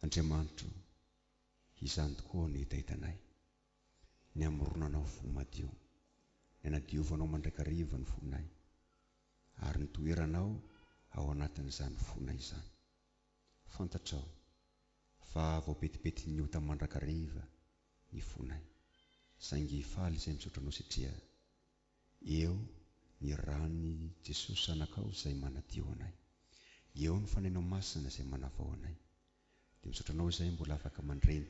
Andriamanitra izany tokoa ny hitaitanay, ny amoronanao fo madio, ny anadiovanao mandraikariva ny fonay, ary ny toeranao ao anatin'izany fonay izany. Fantatrao fa voapetipety ny ota mandrakariva ny fonay, saingy faly izay misotranao satria eo ny rany Jesosy anakao izay manadio anay, eo ny fanainao masina izay manavao anay. Dia misotranao izay mbola afaka mandray ny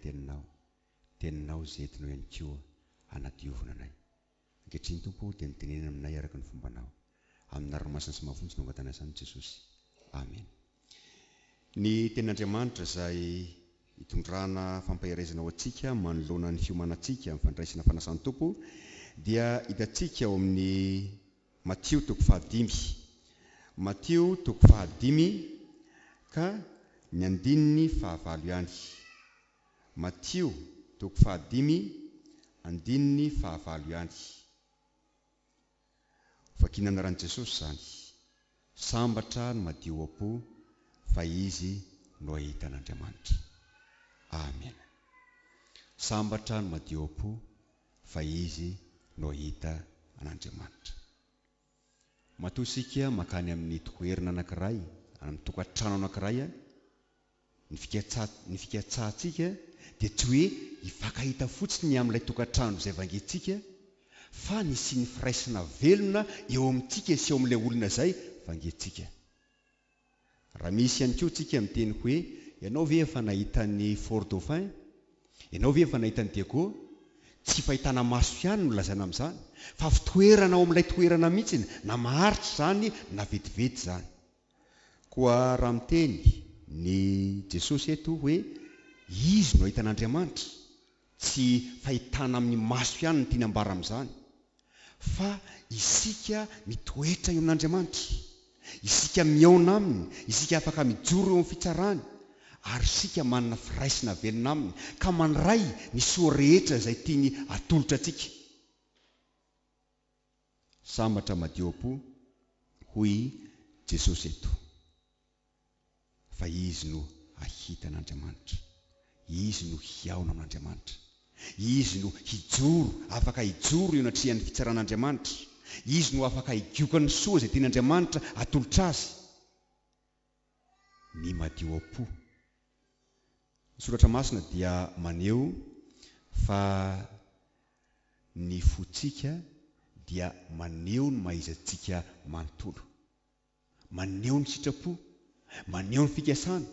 teninao izay entinao ihany koa hanadiovana anay. Ankehitriny Tompo dia nitenenina aminay araka ny fombanao, amin'ny anarana-masina sy mahafontsy no angatana izany Jesosy. Amen. Ny tenin'Andriamanitra izay hitondrana fampaherezana ao antsika manoloana ny fiomanantsika amin'ny fandraisana fanasan'ny Tompo dia hitantsika ao amin'ny Matio 5. Matio 5 ka ny andininy 9 ihany. Matio 5 andininy 9 ihany. Vakinana ran Jesosy zany. Sambatra ny madio apo fa izy no ahitan'Andriamanitra. Amen. Sambatra ny madio apo fa izy no ahita an'Andriamanitra. Matoa isika makany amin'ny toerana anankiray, amin'ny tokantrano anankiray, ny fikatsahantsika dia tsy hoe hifankahita fotsiny amin'ilay tokantrano izay vangentsika, fa ny sy ny firaisana velona eo amintsika sy eo amin'ilay olona izay vangentsika. Raha misy ihany koa tsika miteny hoe ianao ve efa nahita ny Fort Dauphin? Ianao ve efa nahita ny Diego? Tsy fahitana maso ihany no lazana amin'izany, fa fitoerana ao amin'ilay toerana mihitsy, na maharitra zany na vetivety zany. Koa raha miteny ny Jesosy eto hoe izy no ahitan'Andriamanitra, tsy fahitana amin'ny maso ihany no tiany ambara amin'izany, fa isika mitoetra eo amin'Andriamanitra, isika miaona aminy, isika afaka mijoro eo amin'ny fitsarany, ary isika manana firaisana velona aminy, ka mandray ny soa rehetra izay tiany atolotra antsika. Sambatra madio apo hoy Jesosy eto, fa izy no ahitan'Andriamanitra, izy no hiaona amin'Andriamanitra, izy no hijoro, afaka hijoro eo anatrihan'ny fitsaran'Andriamanitra, izy no afaka higioka ny soa izay tian'Andriamanitra atolotra azy. Ny madio apo. Ny soratra masina dia maneho fa ny fotsika dia maneho ny mahaizantsika manontolo, maneho ny sitrapo, maneho ny fikasana,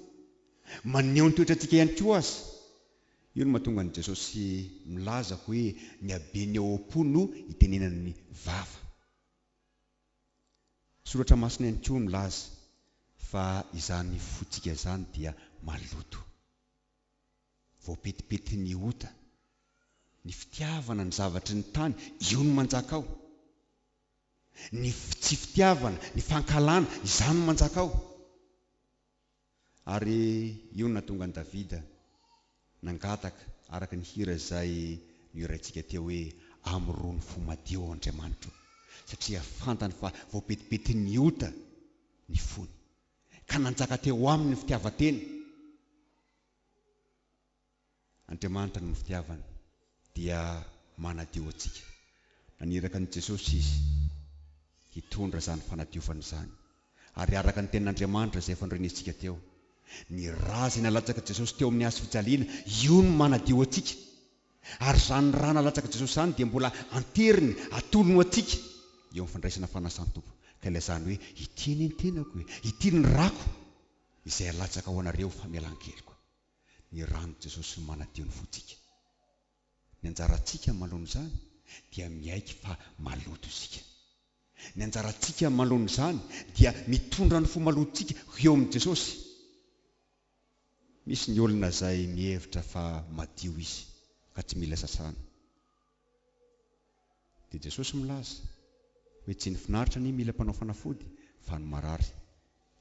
maneho ny toetrantsika ihany koa azy. Io no mahatonga ny Jesosy milaza hoe ny habeny ao am-po no hitenenan'ny vava. Soratra masina ihany koa milaza fa izany fotsika izany dia maloto, voapetipety ny ota, ny fitiavana ny zavatry ny tany, io no manjaka ao. Ny tsy fitiavana, ny fankalana, izany no manjaka ao. Ary io no nahatonga ny Davida nangataka araka ny hira izay noiraintsika teo hoe amorony fo madio ao Andriamanitra, satria fantany fa voapetipety ny ota ny fony, ka nanjaka teo aminy ny fitiavan-tena. Andriamanitra no fitiavana dia manadio antsika. Naniraka ny Jesosy izy hitondra izany fanadiovana izany, ary araka ny tenin'Andriamanitra izay efa norenesintsika teo, ny raha izay nalatsaka Jesosy teo amin'ny hazo fijaliana, io no manadio antsika. Ary izany raha nalatsaka Jesosy izany dia mbola anteriny, atolony antsika eo amin'ny fandraisana fanasan'ny Tompo. Ka ilazany hoe ity ny tenako, ity ny rako izay alatsaka ao anareo famelan-keliko. Ny rano Jesosy no manadio ny fotsika. Ny anjarantsika manoloana izany dia miaiky fa maloto isika. Ny anjarantsika manoloana izany dia mitondra ny fomalotontsika eo amin'ny Jesosy. Misy ny olona izay mihevitra fa madio izy ka tsy mila sasana. Dia Jesosy milaza hoe tsy ny finaritra ny mila mpanao fanafody fa ny marary.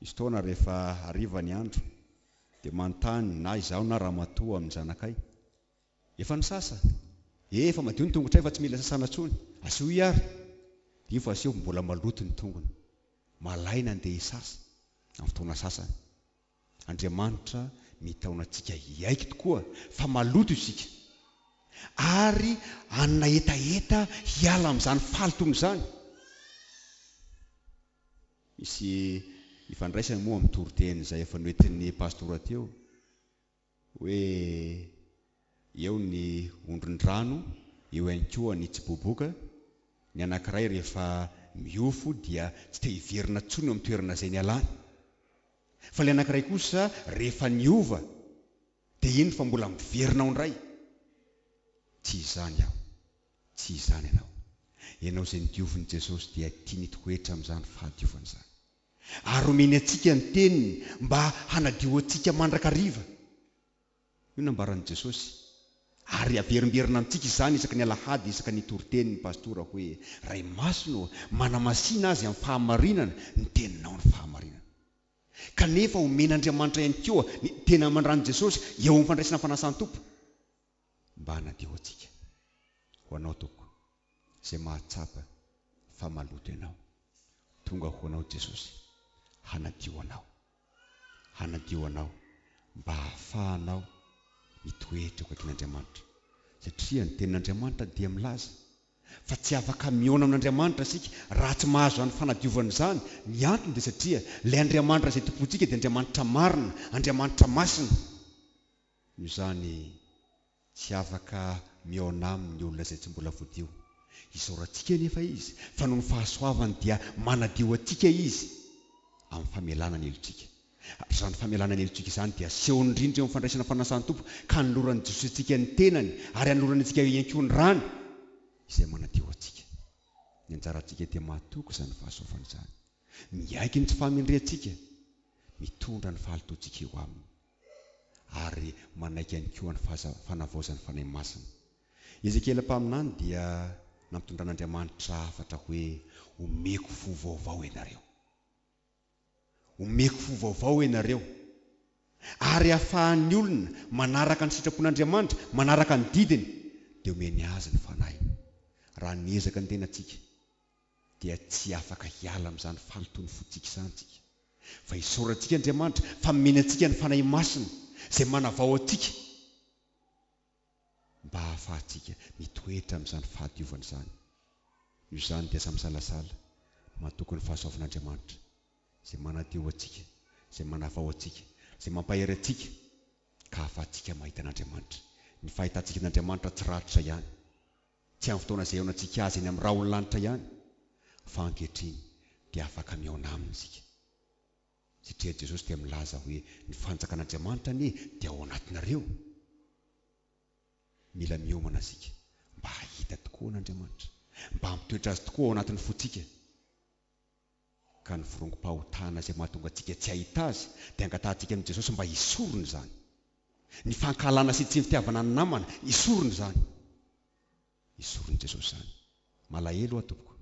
Izy taona rehefa hariva ny andro dia manontany na izaho na ramatoa amin'ny zanakay, efa ny sasa, efa madio ny tongotray fa tsy mila sasana intsony, aseho iary. Io fa aseho mbola maloto ny tongony, malaina andeha hisasa amin'ny fotoana sasany. Andriamanitra mitaona antsika hiaiky tokoa fa maloto isika ary anina etaeta hiala amin'izany falitony izany. Misy ifandraisana moa amin'ny toriteny izay efa noentin'ny pastora teo hoe eo ny ondron-drano, eo ihany koa ny tsiboboka. Ny anankiray rehefa miofo dia tsy te hiverina intsony amin'ny toerana izay nialany, fa ilay anankiray kosa rehefa niova dia iny fa mbola miverina ao indray. Tsy izany aho, tsy izany ianao. Ianao izay nodiovin'i Jesosy dia tiany toetra amin'izany fahadiovana izany, ary omeny antsika ny teniny mba hanadio antsika mandrakariva. Io nambaran'i Jesosy, ary averimberina amintsika izany isaka ny alahady, isaka ny toriteny ny pastora hoe ray masino manamasina azy amin'ny fahamarinana ny teninao ny fahamarinana. Kanefa omen'Andriamanitra ihany koa ny tena mandran'i Jesosy eo amin'ny fandraisana fanasany tompo mba hanadio antsika. Ho anao toko izay mahatsapa fa maloto ianao, tonga ho anao Jesosy hanadio anao mba hahafahanao mitoetra eo akaikin'Andriamanitra, satria ny tenin'Andriamanitra dia milaza fa tsy afaka mihaona amin'Andriamanitra isika raha tsy mahazo any fanadiovana izany. Ny antony dia satria ilay Andriamanitra izay tompontsika dia Andriamanitra marina, Andriamanitra masina. Io izany tsy afaka mihaona amin'ny olona izay tsy mbola voadio. Isaorantsika nefa izy, fa noho ny fahasoavany dia manadio antsika izy amin'ny famelana ny helotsika. Izany famelana ny helotsika izany dia seho indrindra eo amin'ny fandraisana fanasany tompo, ka hanoloran'i Jesosy antsika ny tenany ary hanolorany antsika ihany koa ny rany izay manadio antsika. Ny anjarantsika dia mahatoky izany fahasoavana izany. Miaiky ny tsy fahamendrehantsika, mitondra ny fahalotoantsika eo aminy, ary manaiky ihany koa ny fanavaozan'ny fanahy masina. Ezekela mpaminany dia nampitondran'Andriamanitra hafatra hoe omeko fo vaovao ianareo, omeko fo vaovao ianareo, ary ahafahan'ny olona manaraka ny sitrapon'Andriamanitra, manaraka ny didiny, dia omeny azy ny fanahy. Raha niezaka ny tenantsika dia tsy afaka hiala amin'izany falitony fotsika izany tsika, fa isaorantsika Andriamanitra fa omeny antsika ny fanahy masina izay manavao antsika mba hahafahantsika mitoetra amin'izany fahadiovana izany. Io izany dia samisalasala mahatoky ny fahasoavan'Andriamanitra izay manadio antsika, izay manavao antsika, izay mampahery antsika ka hahafahantsika mahita an'Andriamanitra. Ny fahitantsika an'Andriamanitra tsy raritra ihany, tsy amin'ny fotoana izay eonantsika azy eny amin'ny rahololanitra ihany, fa ankehitriny dia afaka mihaona aminy isika, satria Jesosy dia milaza hoe ny fanjakan'Andriamanitra anie dia ao anatinareo. Mila miomana isika mba hahita tokoa an'Andriamanitra, mba hampitoetra azy tokoa ao anatin'ny fotsika, ka ny vorongom-pahotana izay mahatonga antsika tsy hahita azy dia angatahantsika amin'i Jesosy mba hisorona izany. Ny fankahalana sy tsy fitiavana ny namana, hisorona izany, hisorony Jesosy izany. Malahelo aho tompoko,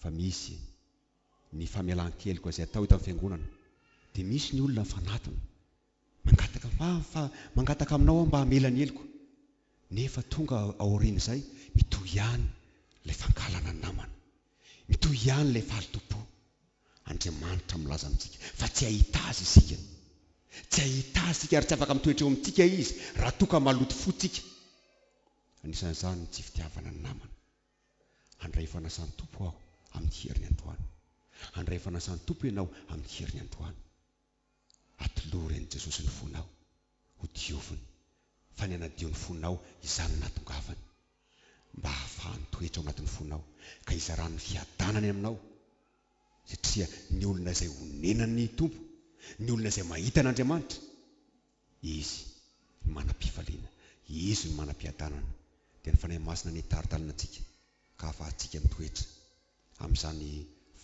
fa misy ny famelan-keloka izay atao eto amin'ny fiangonana, dia misy ny olona mifanatona mangataka aminao mba hamela ny heloko, nefa tonga aoriana izay mitohy ihany ilay fankalana ny namana, mitohy ihany ilay fahatopo. Andriamanitra milaza amintsika fa tsy hahita azy isika, tsy hahita azy isika, ary tsy afaka mitoetra eo amintsika izy raha toka maloto fotsika. Anisan'izany ny tsy fitiavana ny namana. Handray fanasany tompo aho amin'ny heriny androany, handray fanasany tompo ianao amin'ny heriny androany. Atolory an'i Jesosy ny fonao ho dioviny, fa ny hanadio ny fonao izany natongavany, mba hahafahany toetra ao anatin'ny fonao ka izarany fiadanany aminao. Satria ny olona izay honenan'ny tompo, ny olona izay mahita an'Andriamanitra, izy ny manam-pifaliana, izy ny manam-piadanana. Dia ny fanahy masina ny taritalina antsika ka hahafahantsika mitoetra amin'izany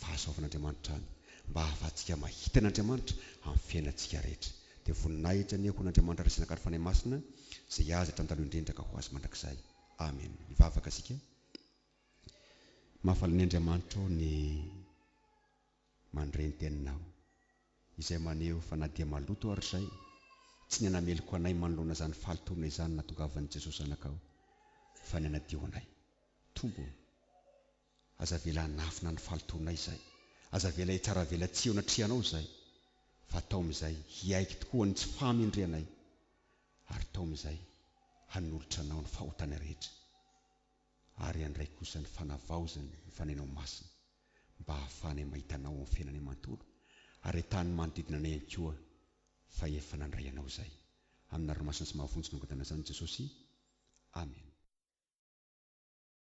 fahasoavan'Andriamanitra any, mba hahafahantsika mahita an'Andriamanitra amin'ny fiainantsika rehetra. Dia voninahitra ny ako n'Andriamanitra resaka ny fanahy masina izay azy hatrany indrindra ka ho azy mandrakizay. Amen. Mivavaka isika. Mahafaly ny Andriamanitra ny mandre ny teninao izay maneho fa na dia maloto ary izay tsy ny hanameloko anay manoloana izany falitona izany natongavan'i Jesosy anakao, fa ny hanadio anay. Tombo, aza vela hanafina ny falitonay izay, aza vela hitsara vela tsy eo anatrihanao izay, fa tao amin'izay hiaiky tokoa ny tsy famindrenay, ary tao amin'izay hanolotra anao ny fahotana rehetra, ary andray kosa ny fanavaozany ny fanenao masina, mba hahafahanay mahita anao amin'ny fiainanay manontolo, ary ahitany manodidina anay ihany koa fa efa nandray anao izay. Amin'ny anaran'ny masina sy mahavonjy nongadana izany Jesosy. Amen.